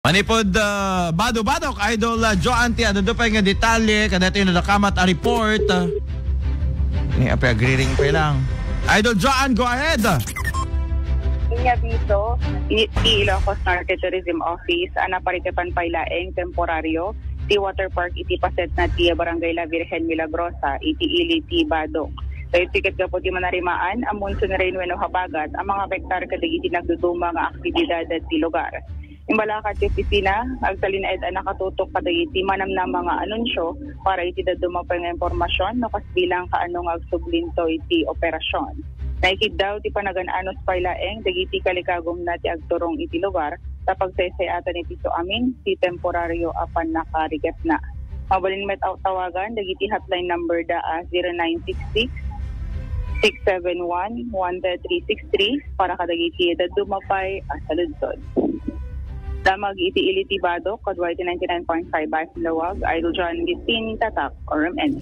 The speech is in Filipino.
Manipod Badok Idol Joanty ano do pa nga detalye kada tayo nakamat a report. Ni agree pa lang. Idol Joan, go ahead. Inya dito, Ilocos Narcotic Tourism Office ana paritepan pailaeng temporaryo ti water park iti paset na ti Barangay La Virgen Milagrosa iti Iliti Badok. Dahil tiket ka po ti manarimaan amon sa rainway no habagat ang mga bektar kadagiti nagduduma nga aktibidad at ti lugar. Imbalakat ti opisina, agsalin ed nakatutok kadagiti manam na mga anunsyo para iti daduma pa nga impormasyon no kasbilang kaanong agsublinto iti operasyon. Naikid daw ti panagananos pailaeng dagiti kalikagom na ti agturong iti lugar tapag saysayatan iti so amin ti temporaryo apan nakarigat na. Mabalin met tawagan dagiti hotline number da 0966 671-13363 para kadagiti dadumapay sa lunsod. Damag iti Iliti Badok, Kadway 99.5 Lawag, Idol John Gitin, Tatak, or MN.